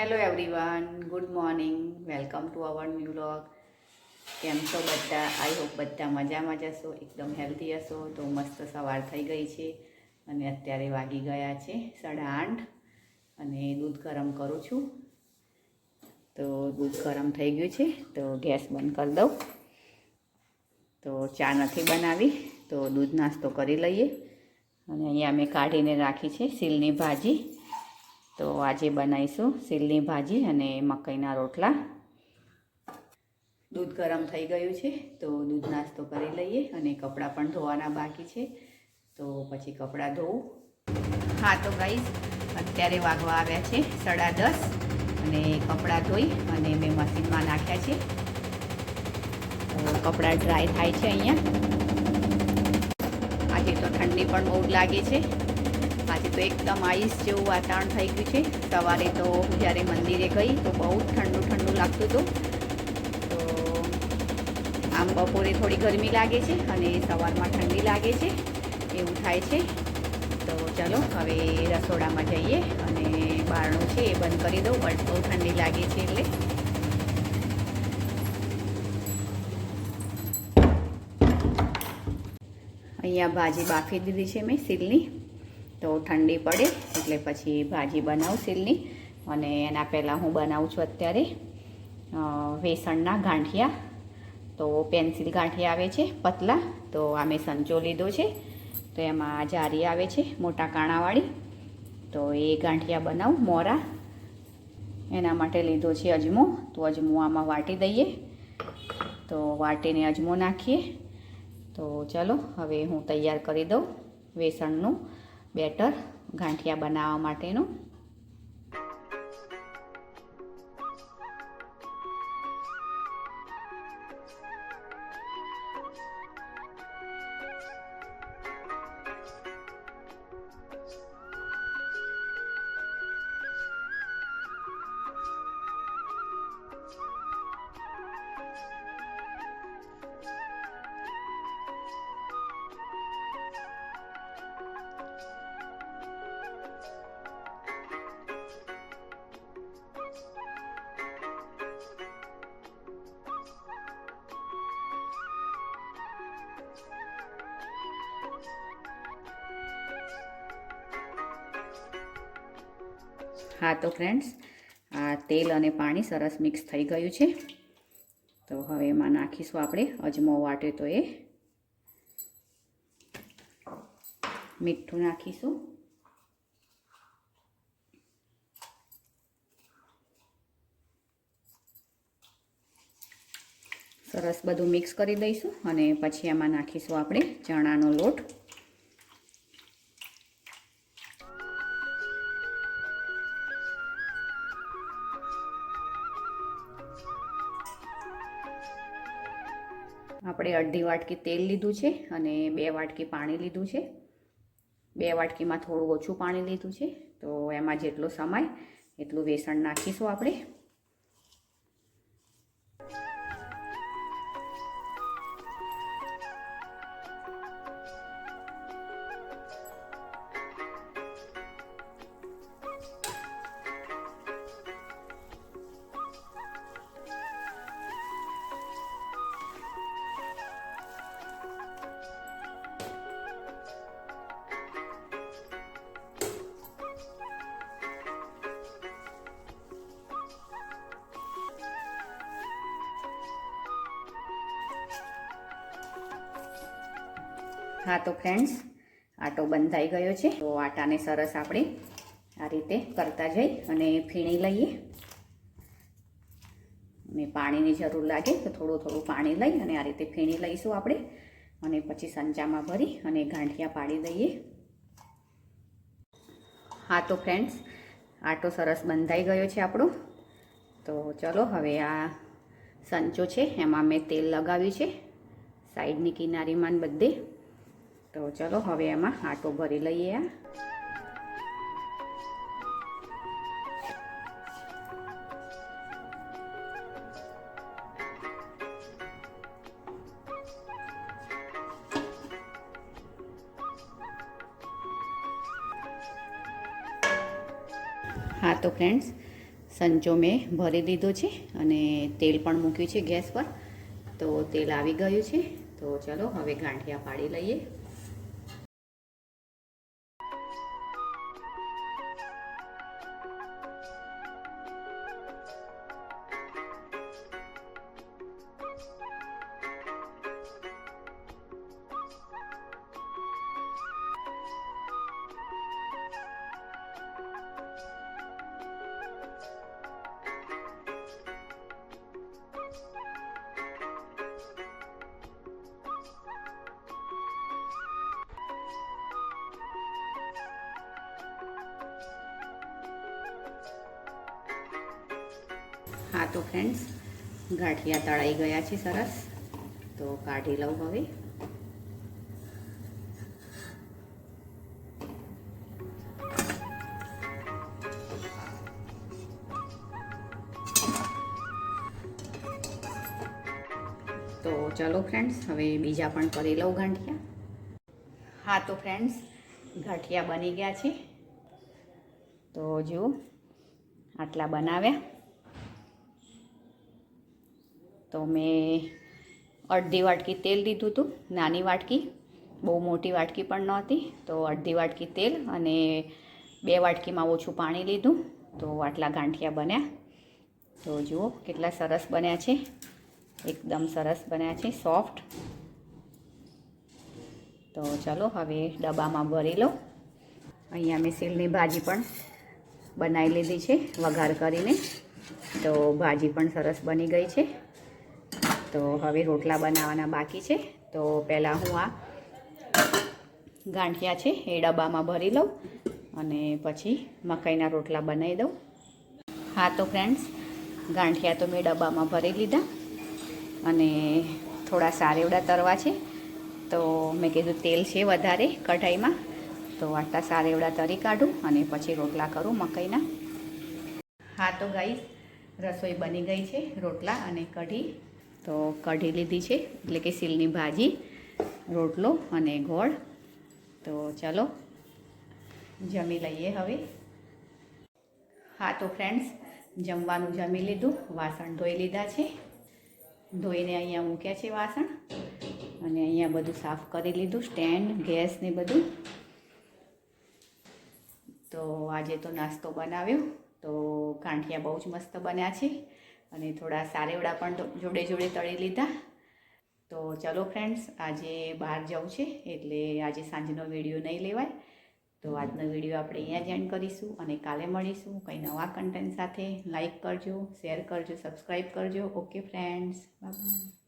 Hello everyone, good morning, welcome to our new vlog. કેમ છો બધા? આઈ હોપ બધા મજામાં જ હશો, એકદમ હેલ્ધી હશો. તો મસ્ત સવાર થઈ ગઈ છે અને અત્યારે વાગી ગયા છે 8:30 અને દૂધ ગરમ કરું છું. તો દૂધ ગરમ થઈ ગયું છે તો ગેસ બંધ કરી દઉં. તો ચા નથી બનાવી તો દૂધ નાસ્તો કરી લઈએ. અને અહીંયા મેં કાઢીને રાખી છે સીલની ભાજી. તો આજે બનાવીશું સીલની ભાજી અને મકાઈના રોટલા. દૂધ ગરમ થઈ ગયું છે તો દૂધ નાસ્તો કરી લઈએ અને કપડાં પણ ધોવાના બાકી છે તો પછી કપડાં ધોવું. હા તો ગાઈઝ, અત્યારે વાગવા આવ્યા છે 10:30 અને કપડાં ધોઈ અને મેં મશીનમાં નાખ્યા છે. તો કપડાં ડ્રાય થાય છે અહીંયા. આજે તો ઠંડી પણ બહુ જ લાગે છે. આજે તો એકદમ આઈસ જેવું વાતાવરણ થઈ ગયું છે. સવારે તો જ્યારે મંદિરે ગઈ તો બહુ જ ઠંડુ ઠંડુ લાગતું હતું. તો આમ બપોરે થોડી ગરમી લાગે છે અને સવારમાં ઠંડી લાગે છે, એવું થાય છે. તો ચલો હવે રસોડામાં જઈએ અને બારણું છે એ બંધ કરી દઉં, બટ બહુ ઠંડી લાગે છે એટલે. અહીંયા ભાજી બાફી દીધી છે મેં સીલની. તો ઠંડી પડે એટલે પછી ભાજી બનાવું સીલની. અને એના પહેલાં હું બનાવું છું અત્યારે વેસણના ગાંઠિયા. તો પેન્સિલ ગાંઠિયા આવે છે પતલા, તો આ મેં સંચો લીધો છે. તો એમાં જારી આવે છે મોટા કાણાવાળી. તો એ ગાંઠિયા બનાવું મોરા. એના માટે લીધો છે અજમો. તો અજમો આમાં વાટી દઈએ. તો વાટીને અજમો નાખીએ. તો ચલો હવે હું તૈયાર કરી દઉં વેસણનું બેટર ગાંઠિયા બનાવવા માટેનું. હા તો ફ્રેન્ડ્સ, આ તેલ અને પાણી સરસ મિક્સ થઈ ગયું છે. તો હવે એમાં નાખીશું આપણે અજમો વાટે તો એ. મીઠું નાખીશું. સરસ બધું મિક્સ કરી દઈશું અને પછી એમાં નાખીશું આપણે ચણાનો લોટ. આપણે અડધી વાટકી તેલ લીધું છે અને 2 વાટકી પાણી લીધું છે. 2 વાટકીમાં થોડું ઓછું પાણી લીધું છે. તો એમાં જેટલો સમાય એટલું વેસણ નાખીશું આપણે. હા તો ફ્રેન્ડ્સ, આટો બંધાઈ ગયો છે. તો આટાને સરસ આપણે આ રીતે કરતા જઈ અને ફીણી લઈએ. અને પાણીની જરૂર લાગે તો થોડું થોડું પાણી લઈ અને આ રીતે ફીણી લઈશું આપણે. અને પછી સંચામાં ભરી અને ગાંઠિયા પાડી દઈએ. હા તો ફ્રેન્ડ્સ, આટો સરસ બંધાઈ ગયો છે આપણો. તો ચલો હવે આ સંચો છે એમાં મેં તેલ લગાવ્યું છે સાઈડની કિનારીમાં બધે. તો ચલો હવે એમાં આટો ભરી લઈએ. હા તો ફ્રેન્ડ્સ, સંચો મેં ભરી દીધો છે અને તેલ પણ મૂક્યું છે ગેસ પર. તો તેલ આવી ગયું છે. તો ચલો હવે ગાંઠિયા પાડી લઈએ. હા તો ફ્રેન્ડ્સ, ગાંઠિયા તળાઈ ગયા છે સરસ. તો કાઢી લઉં હવે. તો ચલો ફ્રેન્ડ્સ, હવે બીજા પણ કરી લઉં ગાંઠિયા. હા તો ફ્રેન્ડ્સ, ગાંઠિયા બની ગયા છે. તો જુઓ, આટલા બનાવ્યા. તો મેં અડધી વાટકી તેલ લીધું હતું, નાની વાટકી, બહુ મોટી વાટકી પણ નહોતી. તો અડધી વાટકી તેલ અને 2 વાટકીમાં ઓછું પાણી લીધું. તો આટલા ગાંઠિયા બન્યા. તો જુઓ કેટલા સરસ બન્યા છે, એકદમ સરસ બન્યા છે, સોફ્ટ. તો ચલો હવે ડબ્બામાં ભરી લો. અહીંયા મેં સેલની ભાજી પણ બનાવી લીધી છે વઘાર કરીને. તો ભાજી પણ સરસ બની ગઈ છે. તો હવે રોટલા બનાવવાના બાકી છે. તો પહેલાં હું આ ગાંઠિયા છે એ ડબ્બામાં ભરી લઉં અને પછી મકાઈના રોટલા બનાવી દઉં. હા તો ફ્રેન્ડ્સ, ગાંઠિયા તો મેં ડબ્બામાં ભરી લીધા અને થોડા સારેવડા તરવા છે. તો મેં કીધું તેલ છે વધારે કઢાઈમાં, તો આટલા સારેવડા તરી કાઢું અને પછી રોટલા કરું મકાઈના. હા તો ગાઈસ, રસોઈ બની ગઈ છે. રોટલા અને કઢી. તો કઢી લીધી છે, એટલે કે સીલની ભાજી, રોટલો અને ગોળ. તો ચલો જમી લઈએ હવે. હા તો ફ્રેન્ડ્સ, જમવાનું જમી લીધું, વાસણ ધોઈ લીધા છે. ધોઈને અહીંયા મૂક્યા છે વાસણ અને અહીંયા બધું સાફ કરી લીધું, સ્ટેન્ડ, ગેસ ને બધું. તો આજે તો નાસ્તો બનાવ્યો. તો ગાંઠિયા બહુ જ મસ્ત બન્યા છે અને થોડા સારેવડા પણ જોડે જોડે તળી લીધા. તો ચલો ફ્રેન્ડ્સ, આજે બહાર જવું છે એટલે આજે સાંજનો વિડીયો નહીં લેવાય. તો આજનો વિડીયો આપણે અહીંયા જ એન્ડ કરીશું અને કાલે મળીશું કંઈ નવા કન્ટેન્ટ સાથે. લાઈક કરજો, શેર કરજો, સબસ્ક્રાઈબ કરજો. Okay friends, bye bye.